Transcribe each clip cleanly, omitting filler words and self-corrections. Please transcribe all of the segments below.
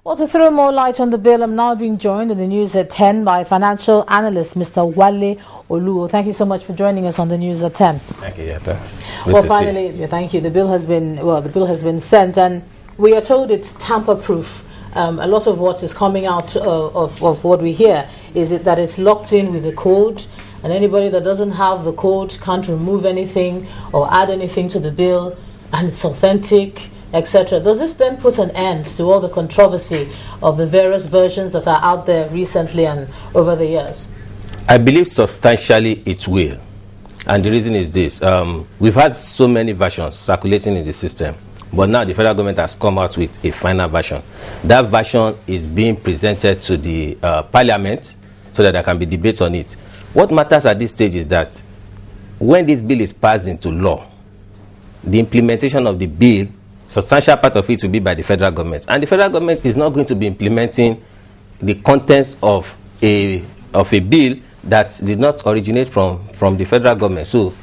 Well, to throw more light on the bill, I'm now being joined in the news at 10 by financial analyst Mr. Wale Oluwo. Thank you so much for joining us on the news at 10. Thank you, Yata. Well, finally, thank you. The bill has been sent, and we are told it's tamper-proof. A lot of what is coming out of what we hear is that it's locked in with the code, and anybody that doesn't have the code can't remove anything or add anything to the bill, and it's authentic, etc. Does this then put an end to all the controversy of the various versions that are out there recently and over the years? I believe substantially it will. And the reason is this. We've had so many versions circulating in the system, but now the federal government has come out with a final version. That version is being presented to the parliament so that there can be debate on it. What matters at this stage is that when this bill is passed into law, the implementation of the bill, substantial part of it will be by the federal government, and the federal government is not going to be implementing the contents of a bill that did not originate from the federal government. So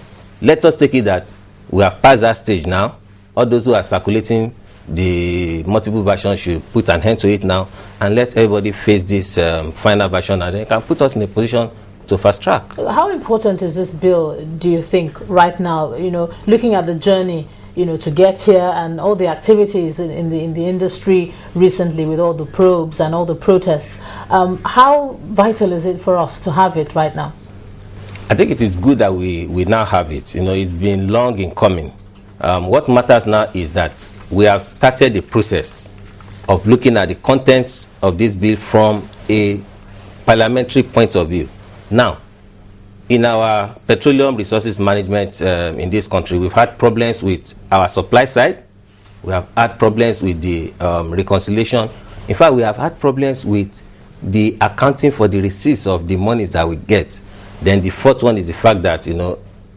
let us take it that we have passed that stage now. All those who are circulating the multiple versions should put an end to it now and let everybody face this final version, and they can put us in a position to fast track. How important is this bill, do you think, right now, looking at the journey to get here and all the activities in the industry recently with all the probes and all the protests? How vital is it for us to have it right now? I think it is good that we now have it. It's been long in coming. What matters now is that we have started the process of looking at the contents of this bill from a parliamentary point of view. Now, in our petroleum resources management in this country, we've had problems with our supply side. We have had problems with the reconciliation. In fact, we have had problems with the accounting for the receipts of the monies that we get. Then the fourth one is the fact that,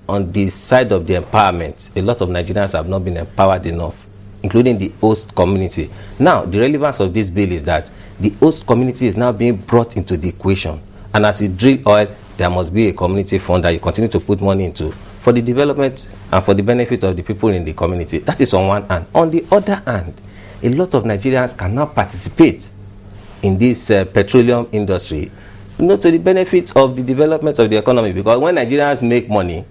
on the side of the empowerment, a lot of Nigerians have not been empowered enough, including the host community. Now, the relevance of this bill is that the host community is now being brought into the equation. And as you drill oil, there must be a community fund that you continue to put money into for the development and for the benefit of the people in the community. That is on one hand. On the other hand, a lot of Nigerians can now participate in this petroleum industry, to the benefit of the development of the economy. Because when Nigerians make money,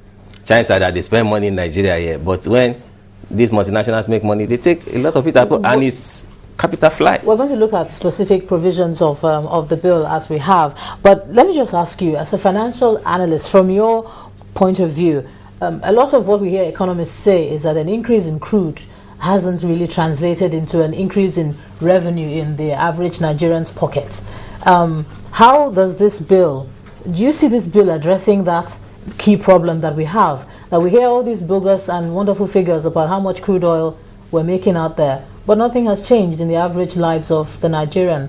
chances are that they spend money in Nigeria here. But when these multinationals make money, they take a lot of it abroad, and it's capital flight. We're going to look at specific provisions of the bill as we have. But let me just ask you, as a financial analyst, from your point of view, a lot of what we hear economists say is that an increase in crude hasn't really translated into an increase in revenue in the average Nigerian's pocket. How does this bill, do you see this bill addressing that key problem that we have? That we hear all these bogus and wonderful figures about how much crude oil we're making out there, but nothing has changed in the average lives of the Nigerian.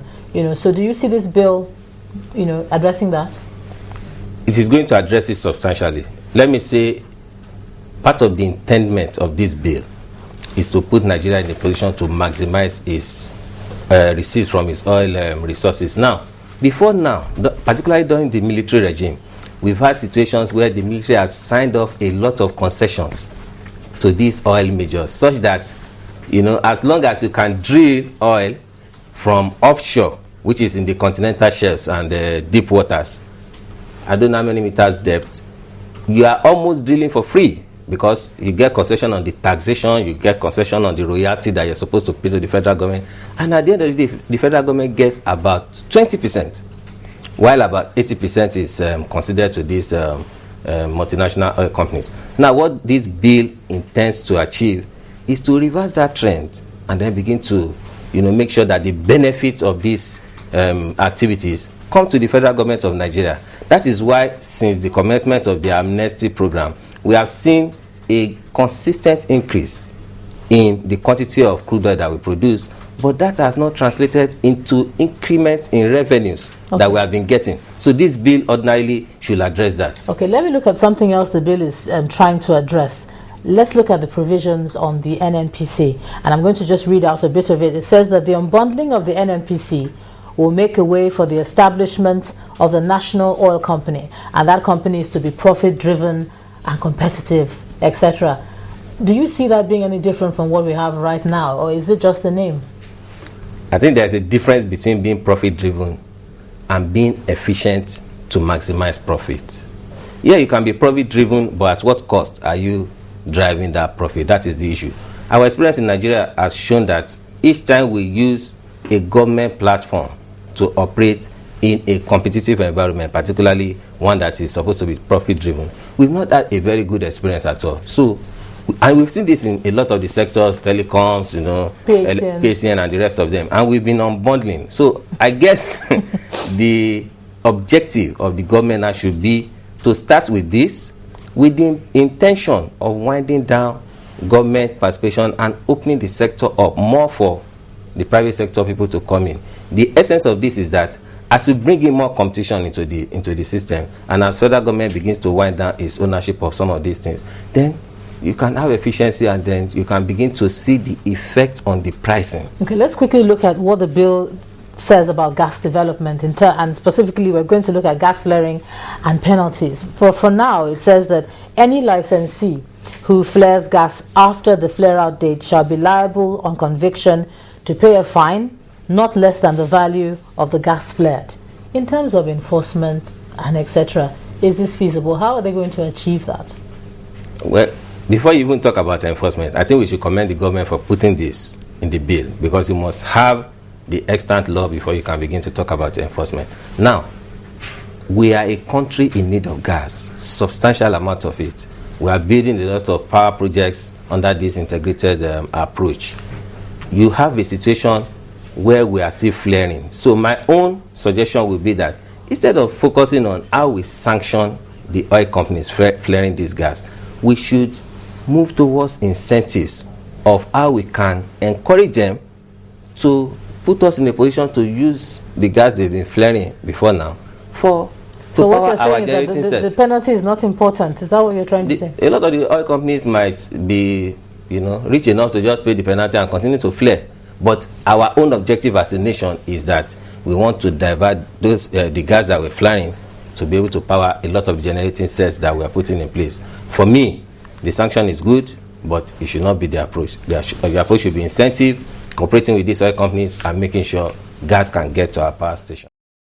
So do you see this bill, addressing that? It is going to address it substantially. Let me say, part of the intendment of this bill is to put Nigeria in a position to maximize its receipts from its oil resources. Now, before now, particularly during the military regime, we've had situations where the military has signed off a lot of concessions to these oil majors, such that, as long as you can drill oil from offshore, which is in the continental shelves and deep waters, I don't know how many meters depth, you are almost drilling for free, because you get concession on the taxation, you get concession on the royalty that you're supposed to pay to the federal government, and at the end of the day, the federal government gets about 20%, while about 80% is considered to these multinational oil companies. Now, what this bill intends to achieve is to reverse that trend and then begin to, make sure that the benefits of these activities come to the federal government of Nigeria. That is why, since the commencement of the amnesty program, we have seen a consistent increase in the quantity of crude oil that we produce, but that has not translated into increment in revenues that we have been getting. So this bill ordinarily should address that. Okay, let me look at something else the bill is trying to address. Let's look at the provisions on the NNPC, and I'm going to just read out a bit of it. It says that the unbundling of the NNPC will make a way for the establishment of the National Oil Company, and that company is to be profit-driven and competitive, etc. Do you see that being any different from what we have right now, or is it just the name? I think there's a difference between being profit-driven and being efficient to maximize profit. Yeah, you can be profit-driven, but at what cost are you driving that profit? That is the issue. Our experience in Nigeria has shown that each time we use a government platform to operate in a competitive environment, particularly one that is supposed to be profit-driven, we've not had a very good experience at all. So, and we've seen this in a lot of the sectors, telecoms, PHN and the rest of them, and we've been unbundling. So I guess the objective of the government now should be to start with this, with the intention of winding down government participation and opening the sector up more for the private sector people to come in. The essence of this is that as we bring in more competition into the system, and as federal government begins to wind down its ownership of some of these things, then you can have efficiency, and then you can begin to see the effect on the pricing. Okay, let's quickly look at what the bill says about gas development, and specifically we're going to look at gas flaring and penalties. For now, it says that any licensee who flares gas after the flare-out date shall be liable on conviction to pay a fine not less than the value of the gas flared. In terms of enforcement and etc., is this feasible? How are they going to achieve that? Well, before you even talk about enforcement, I think we should commend the government for putting this in the bill, because you must have the extant law before you can begin to talk about enforcement. Now, we are a country in need of gas, substantial amount of it. We are building a lot of power projects under this integrated approach. You have a situation where we are still flaring. So my own suggestion would be that instead of focusing on how we sanction the oil companies flaring this gas, we should move towards incentives of how we can encourage them to put us in a position to use the gas they've been flaring before now to power our generating sets. The penalty is not important. Is that what you're trying to say? A lot of the oil companies might be, rich enough to just pay the penalty and continue to flare. But our own objective as a nation is that we want to divert those the gas that we're flaring to be able to power a lot of the generating sets that we are putting in place. For me, the sanction is good, but it should not be the approach. The approach should be incentive, cooperating with these oil companies and making sure gas can get to our power station.